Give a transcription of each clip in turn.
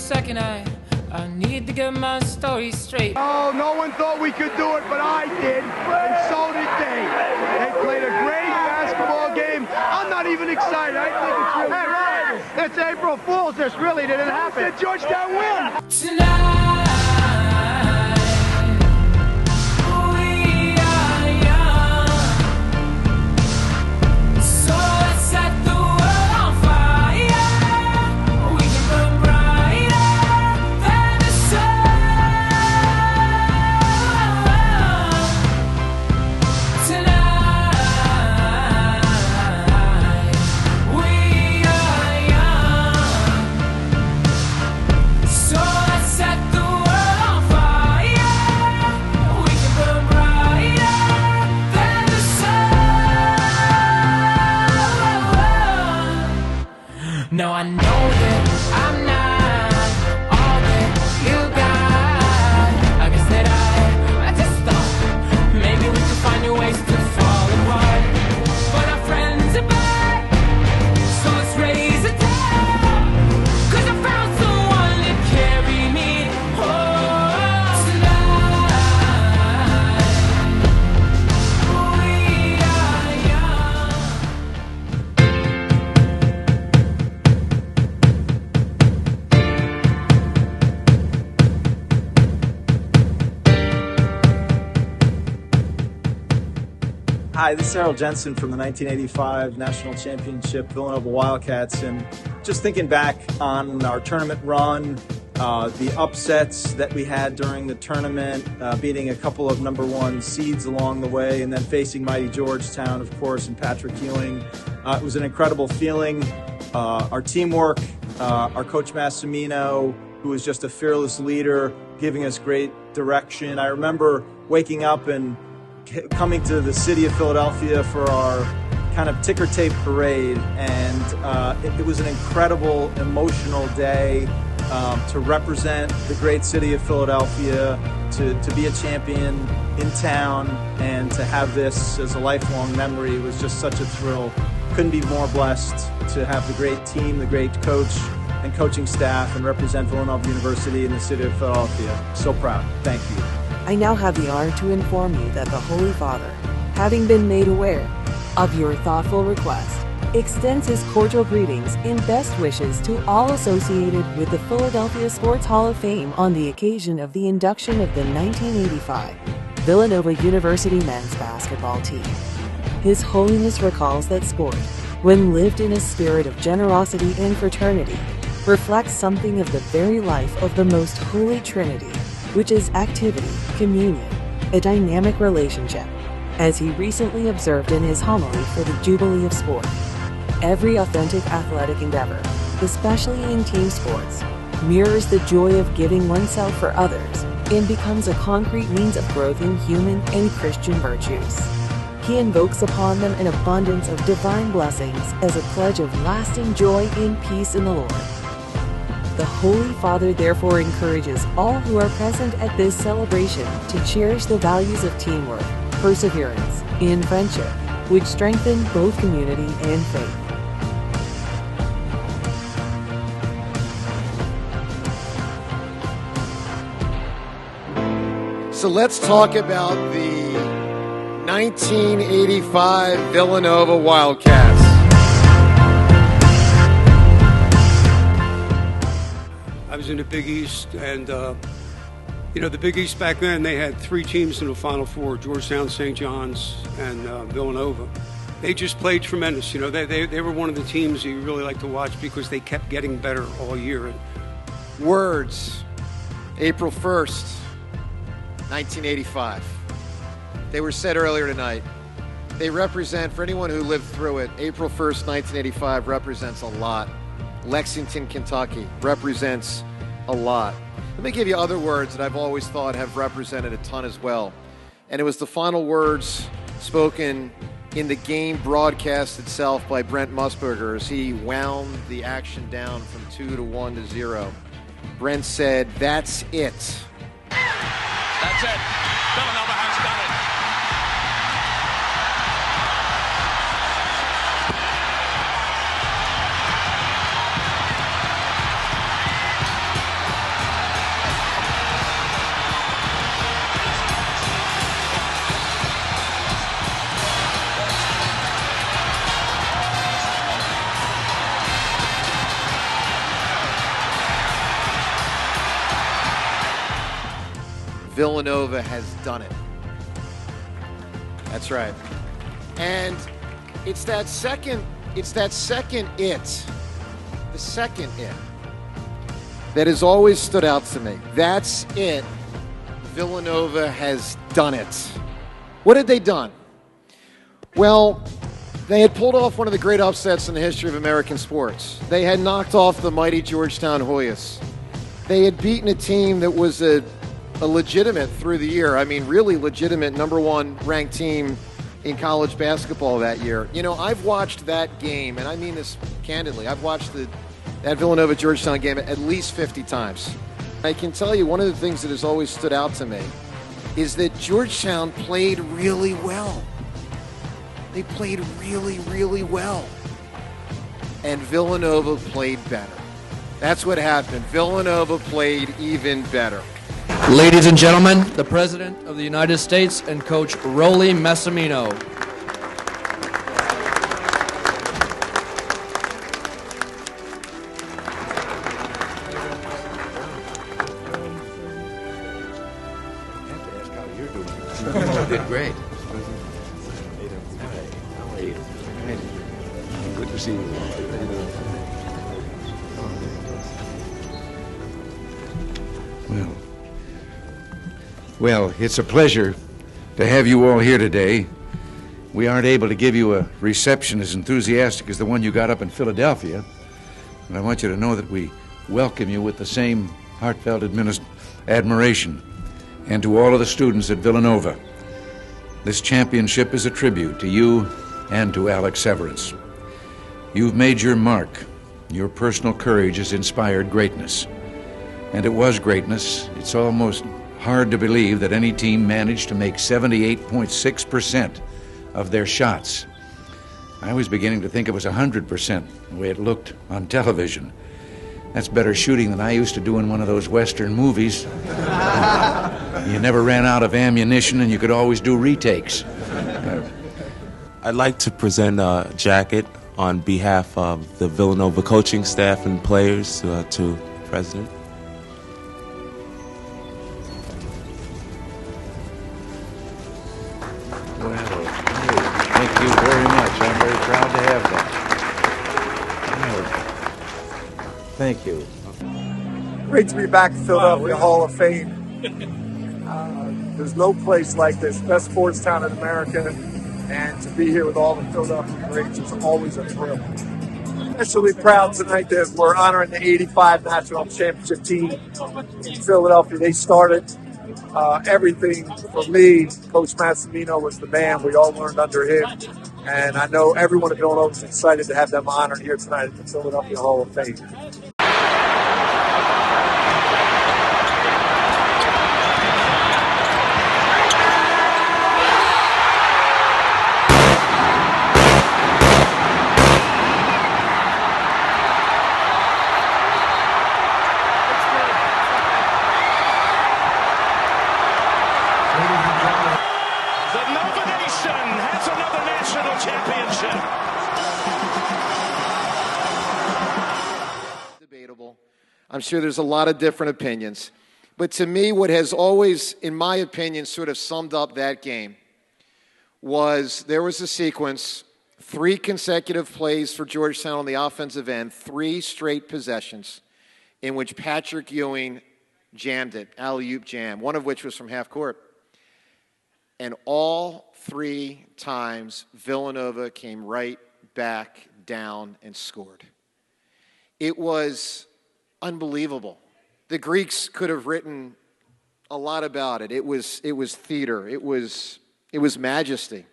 second, I need to get my story straight. Oh, no one thought we could do it, but I did, and so did they. They played a great basketball game. I'm not even excited. I think it's really Ryan, it's April Fool's. This really didn't happen. Did Georgetown win? Tonight, we are young. So let's set the world on fire. We can burn brighter than the sun. Tonight, we are young. So let's set the world on fire. We can burn brighter than the sun. No, I know that I'm not all that you got. I guess that I just thought maybe we could find new ways to fall apart. But our friends are back, so let's raise a town. 'Cause I found someone to carry me home tonight. We are young. Hi, this is Harold Jensen from the 1985 National Championship Villanova Wildcats, and just thinking back on our tournament run, the upsets that we had during the tournament, beating a couple of number one seeds along the way, and then facing mighty Georgetown, of course, and Patrick Ewing. It was an incredible feeling. Our teamwork, our coach Massimino, who was just a fearless leader, giving us great direction. I remember waking up and coming to the city of Philadelphia for our kind of ticker tape parade, and it was an incredible, emotional day to represent the great city of Philadelphia, to be a champion in town, and to have this as a lifelong memory. It was just such a thrill. Couldn't be more blessed to have the great team, the great coach and coaching staff, and represent Villanova University in the city of Philadelphia. So proud. Thank you. I now have the honor to inform you that the Holy Father, having been made aware of your thoughtful request, extends his cordial greetings and best wishes to all associated with the Philadelphia Sports Hall of Fame on the occasion of the induction of the 1985 Villanova University men's basketball team. His Holiness recalls that sport, when lived in a spirit of generosity and fraternity, reflects something of the very life of the Most Holy Trinity, which is activity, communion, a dynamic relationship. As he recently observed in his homily for the Jubilee of Sport, every authentic athletic endeavor, especially in team sports, mirrors the joy of giving oneself for others and becomes a concrete means of growth in human and Christian virtues. He invokes upon them an abundance of divine blessings as a pledge of lasting joy and peace in the Lord. The Holy Father therefore encourages all who are present at this celebration to cherish the values of teamwork, perseverance, and friendship, which strengthen both community and faith. So let's talk about the 1985 Villanova Wildcats. I was in the Big East, and the Big East back then, they had three teams in the Final Four: Georgetown, St. John's, and Villanova. They just played tremendous. They were one of the teams you really like to watch because they kept getting better all year. Words, April 1st, 1985. They were said earlier tonight. They represent, for anyone who lived through it, April 1st, 1985 represents a lot. Lexington, Kentucky represents a lot. Let me give you other words that I've always thought have represented a ton as well. And it was the final words spoken in the game broadcast itself by Brent Musburger as he wound the action down from 2-1 to 0. Brent said, "That's it." That's it. Villanova has done it. Villanova has done it. That's right. And it's that second it, the second it, that has always stood out to me. That's it. Villanova has done it. What had they done? Well, they had pulled off one of the great upsets in the history of American sports. They had knocked off the mighty Georgetown Hoyas. They had beaten a team that was a legitimate through the year. I mean, really legitimate number one ranked team in college basketball that year. You know, I've watched that game, and I mean this candidly. I've watched that Villanova-Georgetown game at least 50 times. I can tell you one of the things that has always stood out to me is that Georgetown played really well. They played really, really well. And Villanova played better. That's what happened. Villanova played even better. Ladies and gentlemen, the President of the United States and Coach Rolly Massimino. Did great. Good to see you. Well, it's a pleasure to have you all here today. We aren't able to give you a reception as enthusiastic as the one you got up in Philadelphia, but I want you to know that we welcome you with the same heartfelt admiration, and to all of the students at Villanova. This championship is a tribute to you and to Alex Severance. You've made your mark. Your personal courage has inspired greatness. And it was greatness. It's almost hard to believe that any team managed to make 78.6% of their shots. I was beginning to think it was 100% the way it looked on television. That's better shooting than I used to do in one of those Western movies. You never ran out of ammunition and you could always do retakes. I'd like to present a jacket on behalf of the Villanova coaching staff and players to the President. Well, thank you very much. I'm very proud to have that. Thank you. Great to be back in Philadelphia Hall of Fame. There's no place like this, best sports town in America, and to be here with all the Philadelphia greats is always a thrill. Especially proud tonight that we're honoring the '85 National Championship team in Philadelphia. They started everything for me. Coach Massimino was the man. We all learned under him, and I know everyone at Villanova is excited to have them honored here tonight at the Philadelphia Hall of Fame. I'm sure there's a lot of different opinions. But to me, what has always, in my opinion, sort of summed up that game was there was a sequence, 3 consecutive plays for Georgetown on the offensive end, 3 straight possessions in which Patrick Ewing jammed it, alley-oop jam, one of which was from half court. And all 3 times, Villanova came right back down and scored. It was unbelievable. The Greeks could have written a lot about it. It was theater. It was majesty.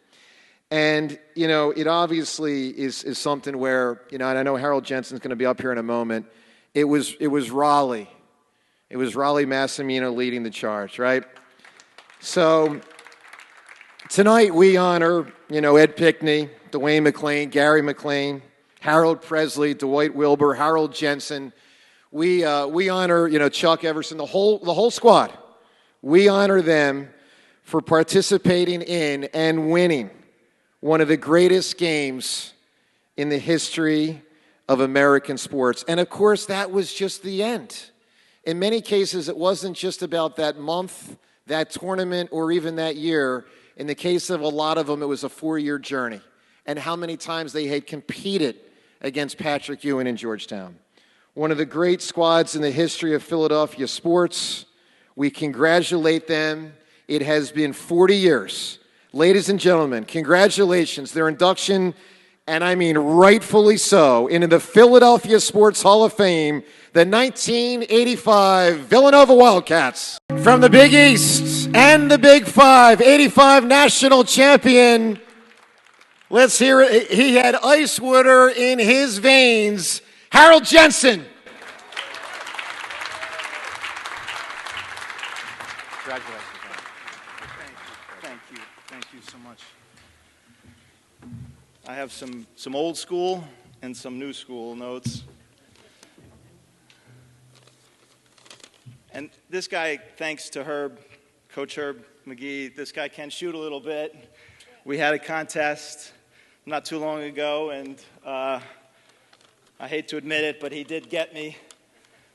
And, you know, it obviously is something where, you know, and I know Harold Jensen's going to be up here in a moment. It was Raleigh. It was Raleigh Massimino leading the charge, right? So tonight we honor, you know, Ed Pickney, Dwayne McClain, Gary McClain, Harold Presley, Dwight Wilbur, Harold Jensen. We honor, you know, Chuck Everson, the whole squad. We honor them for participating in and winning one of the greatest games in the history of American sports. And of course, that was just the end. In many cases, it wasn't just about that month that tournament or even that year. In the case of a lot of them, it was a 4-year journey, and how many times they had competed against Patrick Ewing in Georgetown. One of the great squads in the history of Philadelphia sports. We congratulate them. It has been 40 years. Ladies and gentlemen, congratulations. Their induction, and I mean rightfully so, into the Philadelphia Sports Hall of Fame, the 1985 Villanova Wildcats. From the Big East and the Big Five, 85 national champion. Let's hear it. He had ice water in his veins. Harold Jensen. Congratulations. Thank you so much. I have some old school and some new school notes. And this guy, thanks to Herb, Coach Herb McGee, this guy can shoot a little bit. We had a contest not too long ago, and I hate to admit it, but he did get me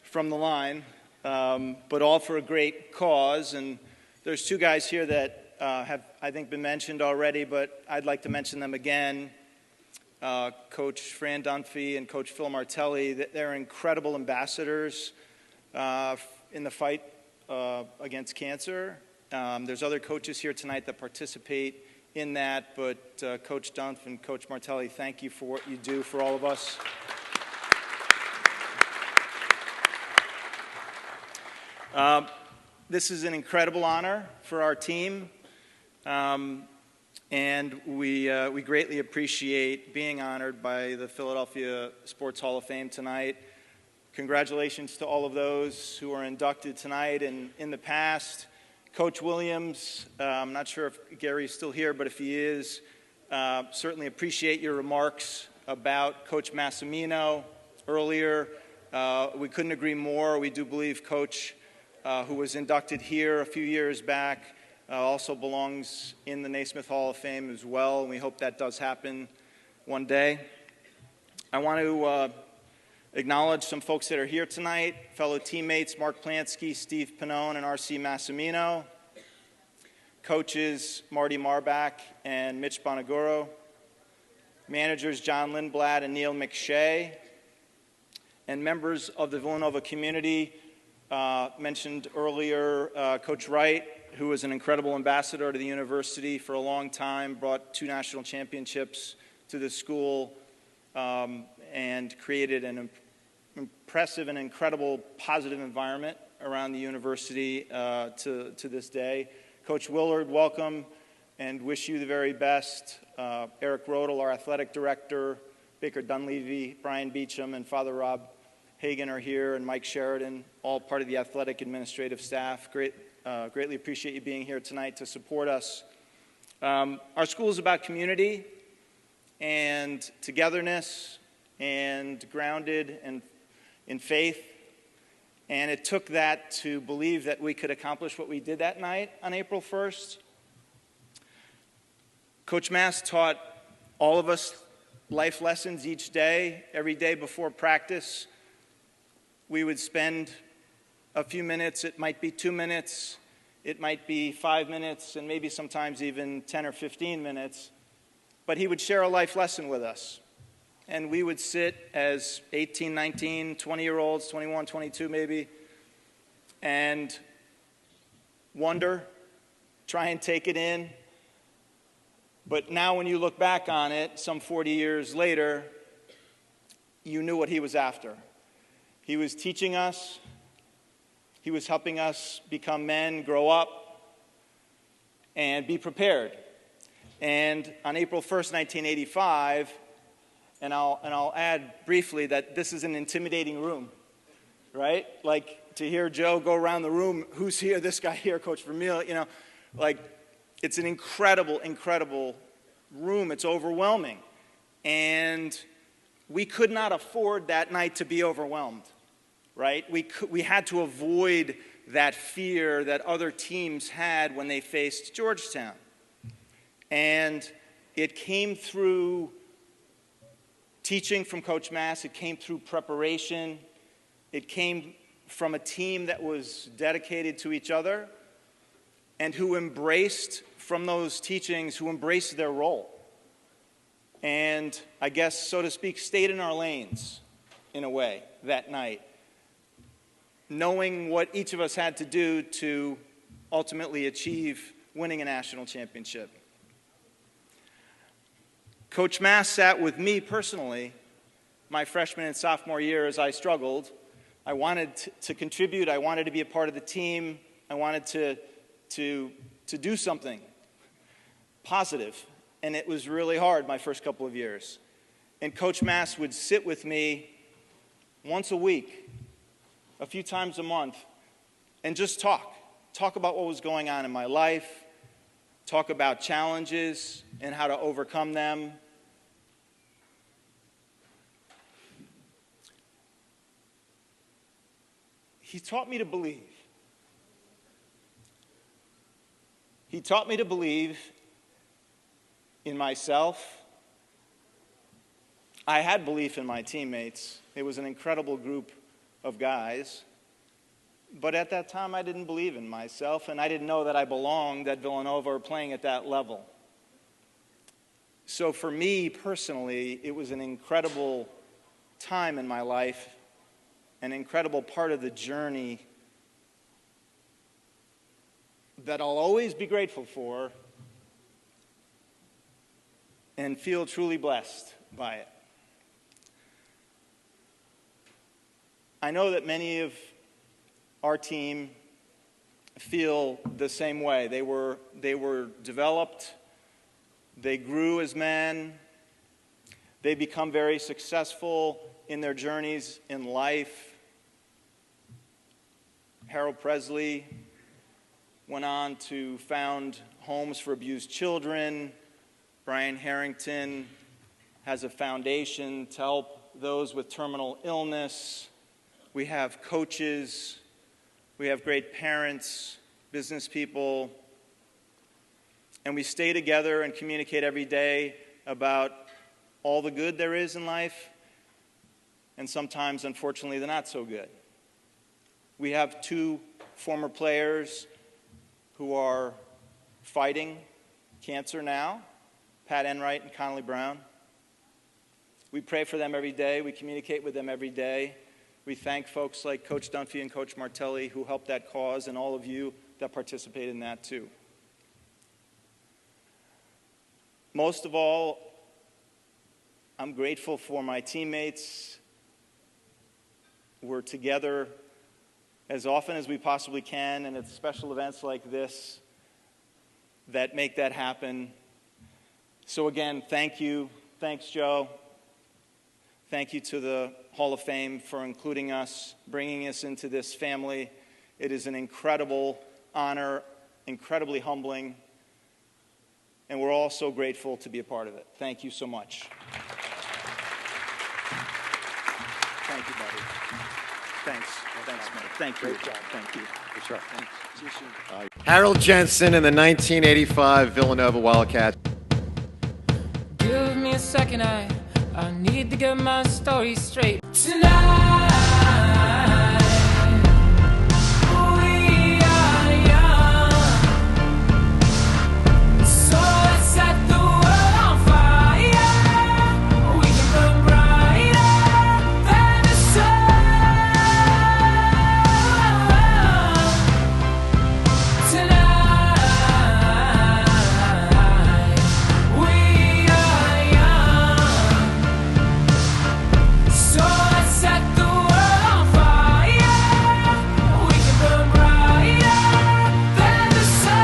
from the line, but all for a great cause. And there's two guys here that have, I think, been mentioned already, but I'd like to mention them again. Coach Fran Dunphy and Coach Phil Martelli. They're incredible ambassadors in the fight against cancer. There's other coaches here tonight that participate in that, but Coach Dunphy and Coach Martelli, thank you for what you do for all of us. This is an incredible honor for our team, and we greatly appreciate being honored by the Philadelphia Sports Hall of Fame tonight. Congratulations to all of those who are inducted tonight and in the past. Coach Williams, I'm not sure if Gary's still here, but if he is, certainly appreciate your remarks about Coach Massimino earlier. We couldn't agree more. We do believe Coach, who was inducted here a few years back, also belongs in the Naismith Hall of Fame as well, and we hope that does happen one day. I want to acknowledge some folks that are here tonight, fellow teammates Mark Plansky, Steve Pannone, and R.C. Massimino, coaches Marty Marbach and Mitch Bonaguro, managers John Lindblad and Neil McShay, and members of the Villanova community. Mentioned earlier, Coach Wright, who was an incredible ambassador to the university for a long time, brought 2 national championships to the school, and created an impressive and incredible positive environment around the university to this day. Coach Willard, welcome and wish you the very best. Eric Rodel, our athletic director, Baker Dunleavy, Brian Beecham, and Father Rob Hagan are here, and Mike Sheridan, all part of the athletic administrative staff. Greatly appreciate you being here tonight to support us. Our school is about community and togetherness and grounded in faith, and it took that to believe that we could accomplish what we did that night on April 1st. Coach Mass taught all of us life lessons each day. Every day before practice, we would spend a few minutes. It might be 2 minutes, it might be 5 minutes, and maybe sometimes even 10 or 15 minutes. But he would share a life lesson with us. And we would sit as 18, 19, 20-year-olds, 21, 22 maybe, and wonder, try and take it in. But now when you look back on it, some 40 years later, you knew what he was after. He was teaching us. He was helping us become men, grow up, and be prepared. And on April 1st, 1985, and I'll add briefly that this is an intimidating room, right? Like, to hear Joe go around the room, who's here, this guy here, Coach Vermeil, like, it's an incredible, incredible room. It's overwhelming. And we could not afford that night to be overwhelmed, right? We had to avoid that fear that other teams had when they faced Georgetown. And it came through teaching from Coach Mass. It came through preparation. It came from a team that was dedicated to each other. and who embraced, from those teachings, who embraced their role. And I guess, so to speak, stayed in our lanes, in a way, that night, knowing what each of us had to do to ultimately achieve winning a national championship. Coach Mass sat with me personally my freshman and sophomore year as I struggled. I wanted to contribute. I wanted to be a part of the team. I wanted to do something positive. And it was really hard my first couple of years. And Coach Mass would sit with me once a week, a few times a month, and just talk about what was going on in my life, talk about challenges and how to overcome them. He taught me to believe. He taught me to believe in myself. I had belief in my teammates. It was an incredible group of guys. But at that time, I didn't believe in myself, and I didn't know that I belonged at Villanova or playing at that level. So for me personally, it was an incredible time in my life, an incredible part of the journey that I'll always be grateful for and feel truly blessed by it. I know that many of our team feel the same way. They were developed, they grew as men, they become very successful in their journeys in life. Harold Presley went on to found homes for abused children. Brian Harrington has a foundation to help those with terminal illness. We have coaches, we have great parents, business people, and we stay together and communicate every day about all the good there is in life, and sometimes, unfortunately, the not so good. We have two former players who are fighting cancer now, Pat Enright and Connolly Brown. We pray for them every day. We communicate with them every day. We thank folks like Coach Dunphy and Coach Martelli who helped that cause, and all of you that participated in that too. Most of all, I'm grateful for my teammates. We're together as often as we possibly can, and it's special events like this that make that happen. So again, thank you. Thanks, Joe. Thank you to the Hall of Fame for including us, bringing us into this family. It is an incredible honor, incredibly humbling, and we're all so grateful to be a part of it. Thank you so much. Thank you, buddy. Thanks. Thanks, Mike. Thank you. Great job. Thank you. Good job. Thanks. See you soon. Harold Jensen and the 1985 Villanova Wildcats. Give me a second, I need to get my story straight. Tonight, we are young, so let's set the world on fire. We can burn brighter than the sun. Tonight, we are young, so let's set the world on fire. We can burn brighter than the sun.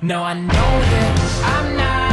No, I know that I'm not